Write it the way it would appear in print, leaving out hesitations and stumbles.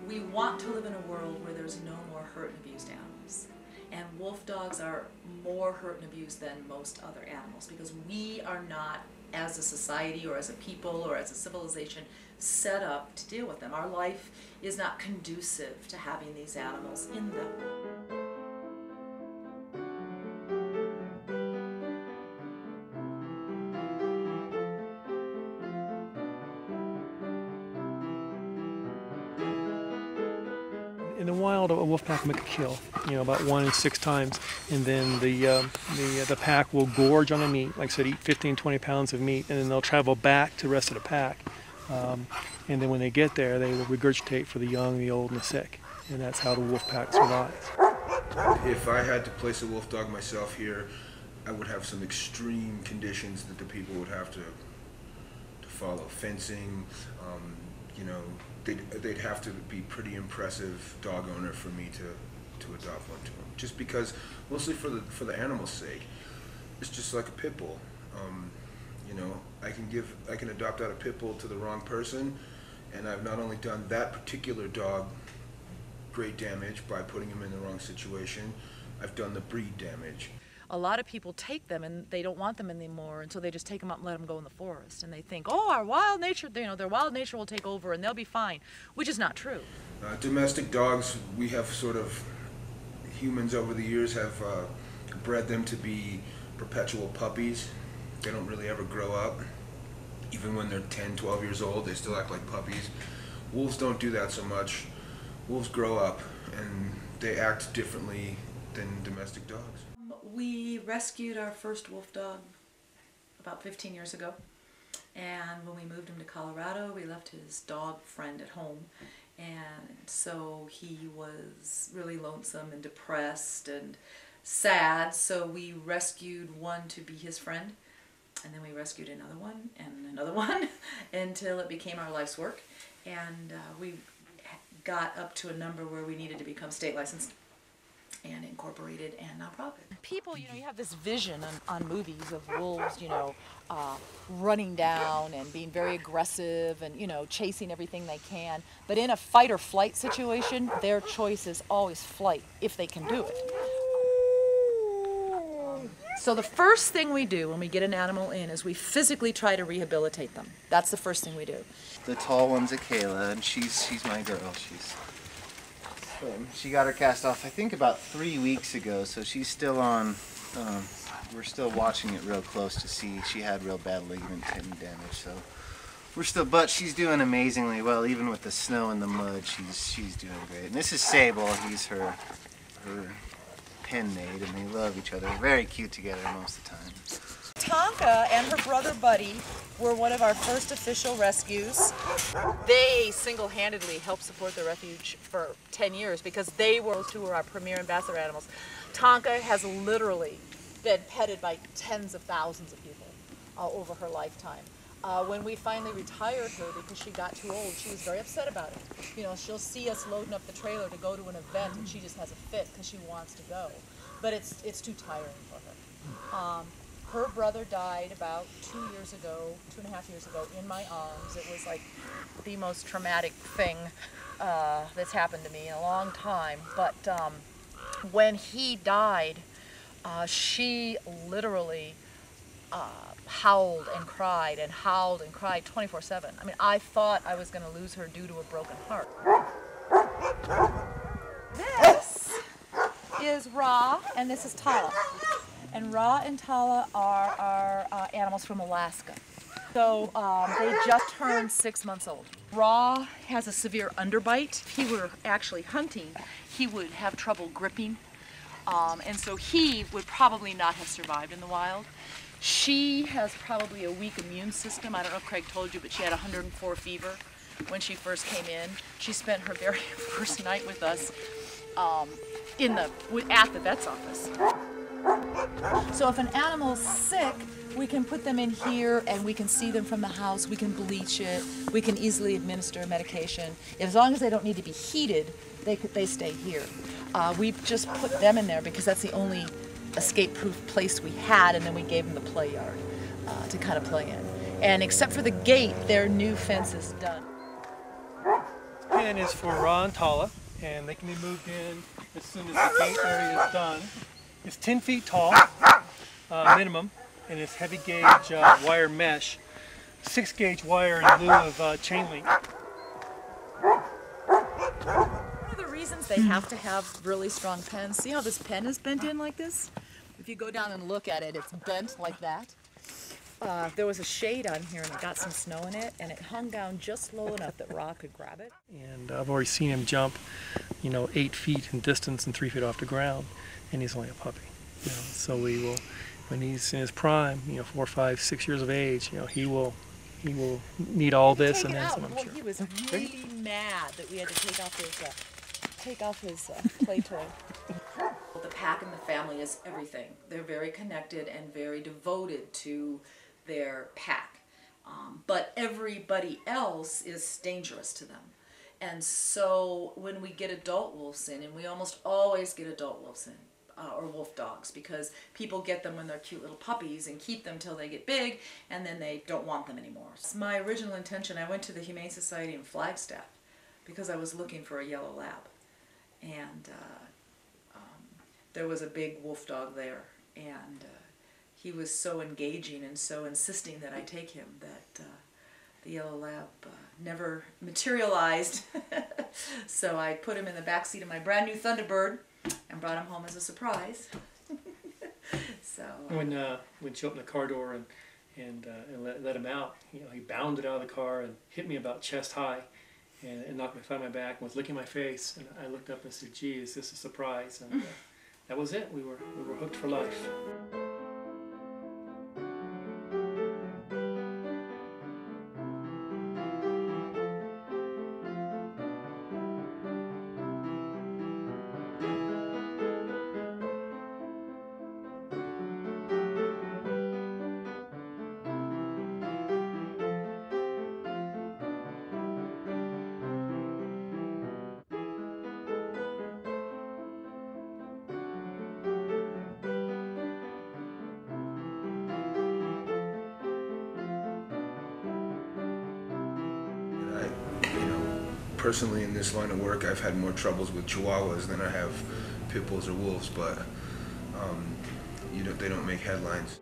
We want to live in a world where there's no more hurt and abused animals. And wolf dogs are more hurt and abused than most other animals because we are not, as a society or as a people or as a civilization, set up to deal with them. Our life is not conducive to having these animals in them. In the wild, a wolf pack will make a kill, about 1 in 6 times, and then the pack will gorge on the meat, like I said, eat 15, 20 pounds of meat, and then they'll travel back to the rest of the pack. And then when they get there, they will regurgitate for the young, the old, and the sick, and that's how the wolf pack survives. If I had to place a wolf dog myself here, I would have some extreme conditions that the people would have to follow. Fencing, they'd have to be pretty impressive dog owner for me to adopt one to them. Just because, mostly for the animal's sake. It's just like a pit bull. I can adopt out a pit bull to the wrong person, and I've not only done that particular dog great damage by putting him in the wrong situation, I've done the breed damage. A lot of people take them and they don't want them anymore, and so they just take them up and let them go in the forest, and they think, oh, our wild nature, their wild nature will take over and they'll be fine, which is not true. Domestic dogs, we have humans over the years have bred them to be perpetual puppies. They don't really ever grow up. Even when they're 10, 12 years old, they still act like puppies. Wolves don't do that so much. Wolves grow up and they act differently than domestic dogs. We rescued our first wolf dog about 15 years ago, and when we moved him to Colorado, we left his dog friend at home, and so he was really lonesome and depressed and sad, so we rescued one to be his friend, and then we rescued another one and another one until it became our life's work, and we got up to a number where we needed to become state licensed and incorporated and nonprofit. People, you have this vision on movies of wolves, running down and being very aggressive and, chasing everything they can. But in a fight or flight situation, their choice is always flight, if they can do it. So the first thing we do when we get an animal in is we physically try to rehabilitate them. That's the first thing we do. The tall one's Akela, and she's my girl. She got her cast off, I think, about 3 weeks ago, so she's still on. We're still watching it real close to see. She had real bad ligament tendon damage, so but she's doing amazingly well, even with the snow and the mud. She's doing great. And this is Sable. He's her pen mate, and they love each other. They're very cute together most of the time. Tonka and her brother Buddy were one of our first official rescues. They single-handedly helped support the refuge for 10 years because they were those two were our premier ambassador animals. Tonka has literally been petted by tens of thousands of people over her lifetime. When we finally retired her because she got too old, she was very upset about it. She'll see us loading up the trailer to go to an event and she just has a fit because she wants to go. But it's too tiring for her. Her brother died about 2.5 years ago, in my arms. It was like the most traumatic thing that's happened to me in a long time. But when he died, she literally howled and cried 24/7. I mean, I thought I was going to lose her due to a broken heart. This is Ra, and this is Tala. And Ra and Tala are our animals from Alaska. So they just turned 6 months old. Ra has a severe underbite. If he were actually hunting, he would have trouble gripping. And so he would probably not have survived in the wild. She has probably a weak immune system. I don't know if Craig told you, but she had 104 fever when she first came in. She spent her very first night with us at the vet's office. So if an animal's sick, we can put them in here and we can see them from the house, we can bleach it, we can easily administer medication. As long as they don't need to be heated, they stay here. We've just put them in there because that's the only escape-proof place we had, and then we gave them the play yard to kind of play in. And except for the gate, their new fence is done. pen is for Ra and Tala, and they can be moved in as soon as the gate area is done. It's 10 feet tall, minimum, and it's heavy gauge wire mesh, 6 gauge wire in lieu of chain link. One of the reasons they have to have really strong pens, see how this pen is bent in like this? If you go down and look at it, it's bent like that. There was a shade on here and it got some snow in it, and it hung down just low enough that Ra could grab it. And I've already seen him jump, 8 feet in distance and 3 feet off the ground, and he's only a puppy. So we will, when he's in his prime, 4, 5, 6 years of age, he will need all this and then some, I'm sure. He was really mad that we had to take off his play toy. The pack and the family is everything. They're very connected and very devoted to their pack. But everybody else is dangerous to them. And so when we get adult wolves in, and we almost always get adult wolves in, or wolf dogs, because people get them when they're cute little puppies and keep them till they get big, and then they don't want them anymore. It's my original intention. I went to the Humane Society in Flagstaff because I was looking for a yellow lab, and there was a big wolf dog there, and he was so engaging and so insisting that I take him that the yellow lab never materialized. So I put him in the back seat of my brand new Thunderbird and brought him home as a surprise. So when she opened the car door and let him out, he bounded out of the car and hit me about chest high, and knocked me flat on my back and was licking my face. And I looked up and said, "Gee, is this a surprise?" And that was it. We were hooked for life. Personally, in this line of work, I've had more troubles with Chihuahuas than I have pit bulls or wolves, but they don't make headlines.